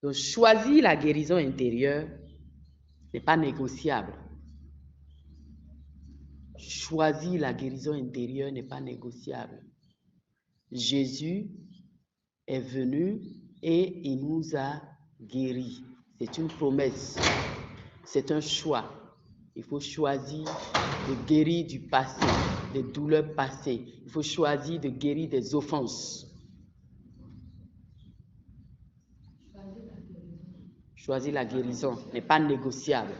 Donc, choisir la guérison intérieure n'est pas négociable. Choisir la guérison intérieure n'est pas négociable. Jésus est venu et il nous a guéris. C'est une promesse. C'est un choix. Il faut choisir de guérir du passé, des douleurs passées. Il faut choisir de guérir des offenses. Choisir la guérison n'est pas négociable.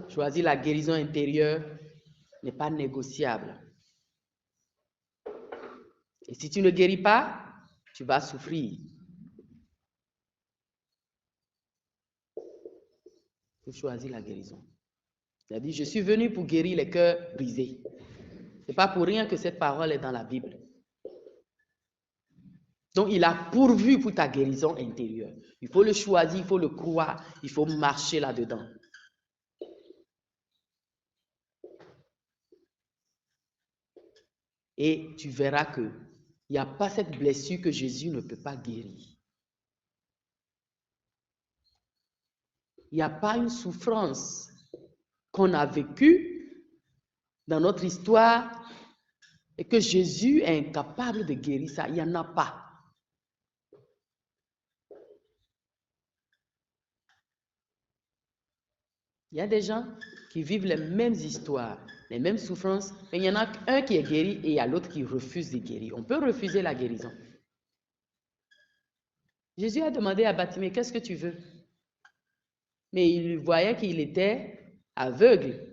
Choisir la guérison intérieure n'est pas négociable. Et si tu ne guéris pas, tu vas souffrir. Il faut choisir la guérison. Il a dit, je suis venu pour guérir les cœurs brisés. Ce n'est pas pour rien que cette parole est dans la Bible. Donc, il a pourvu pour ta guérison intérieure. Il faut le choisir, il faut le croire, il faut marcher là-dedans. Et tu verras qu'il n'y a pas cette blessure que Jésus ne peut pas guérir. Il n'y a pas une souffrance qu'on a vécue dans notre histoire et que Jésus est incapable de guérir ça. Il n'y en a pas. Il y a des gens qui vivent les mêmes histoires, les mêmes souffrances, mais il y en a un qui est guéri et il y a l'autre qui refuse de guérir. On peut refuser la guérison. Jésus a demandé à Bartimée, qu'est-ce que tu veux? Mais il voyait qu'il était aveugle.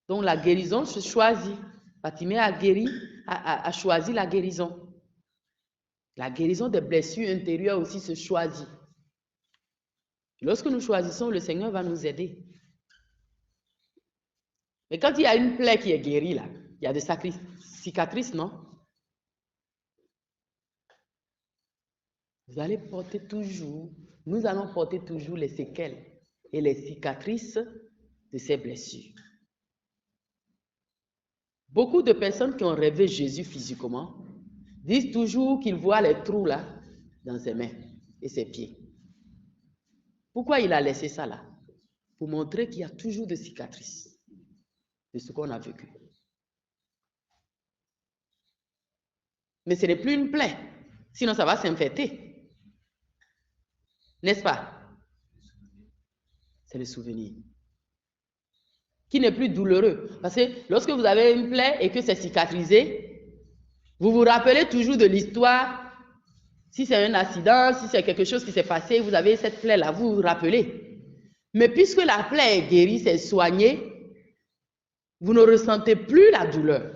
Donc la guérison se choisit. Bartimée a choisi la guérison. La guérison des blessures intérieures aussi se choisit. Lorsque nous choisissons, le Seigneur va nous aider. Mais quand il y a une plaie qui est guérie, là, il y a des cicatrices, non? Vous allez porter toujours, nous allons porter toujours les séquelles et les cicatrices de ces blessures. Beaucoup de personnes qui ont rêvé Jésus physiquement disent toujours qu'ils voient les trous là dans ses mains et ses pieds. Pourquoi il a laissé ça là? Pour montrer qu'il y a toujours des cicatrices de ce qu'on a vécu. Mais ce n'est plus une plaie, sinon ça va s'infecter. N'est-ce pas? C'est le souvenir. Qui n'est plus douloureux. Parce que lorsque vous avez une plaie et que c'est cicatrisé, vous vous rappelez toujours de l'histoire. Si c'est un accident, si c'est quelque chose qui s'est passé, vous avez cette plaie-là, vous vous rappelez. Mais puisque la plaie est guérie, c'est soigné, vous ne ressentez plus la douleur.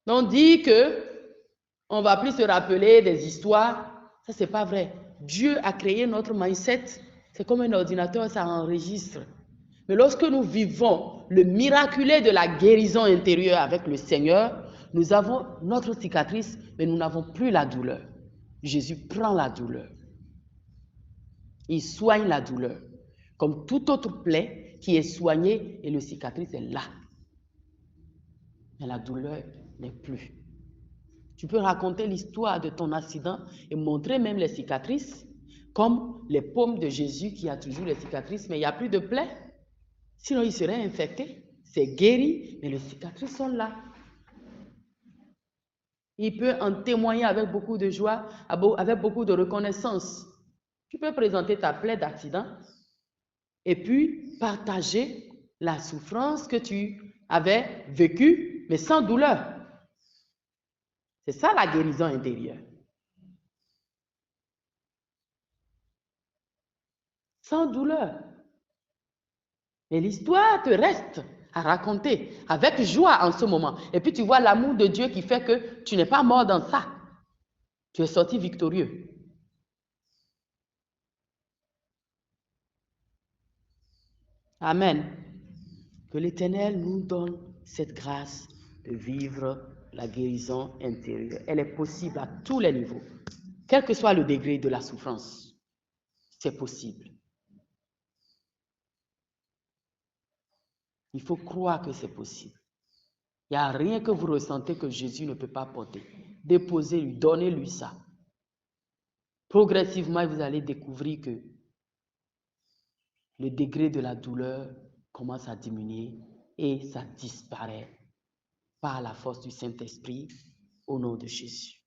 On dit que on ne va plus se rappeler des histoires. Ça, ce n'est pas vrai. Dieu a créé notre mindset. C'est comme un ordinateur, ça enregistre. Mais lorsque nous vivons le miraculé de la guérison intérieure avec le Seigneur, nous avons notre cicatrice, mais nous n'avons plus la douleur. Jésus prend la douleur. Il soigne la douleur. Comme toute autre plaie qui est soignée et le cicatrice est là. Mais la douleur n'est plus. Tu peux raconter l'histoire de ton accident et montrer même les cicatrices, comme les paumes de Jésus qui a toujours les cicatrices, mais il n'y a plus de plaie. Sinon, il serait infecté. C'est guéri, mais les cicatrices sont là. Il peut en témoigner avec beaucoup de joie, avec beaucoup de reconnaissance. Tu peux présenter ta plaie d'accident et puis partager la souffrance que tu avais vécue, mais sans douleur. C'est ça la guérison intérieure. Sans douleur. Mais l'histoire te reste à raconter avec joie en ce moment. Et puis tu vois l'amour de Dieu qui fait que tu n'es pas mort dans ça. Tu es sorti victorieux. Amen. Que l'Éternel nous donne cette grâce de vivre la guérison intérieure. Elle est possible à tous les niveaux. Quel que soit le degré de la souffrance, c'est possible. Il faut croire que c'est possible. Il n'y a rien que vous ressentez que Jésus ne peut pas porter. Déposez-lui, donnez-lui ça. progressivement, vous allez découvrir que le degré de la douleur commence à diminuer et ça disparaît par la force du Saint-Esprit au nom de Jésus.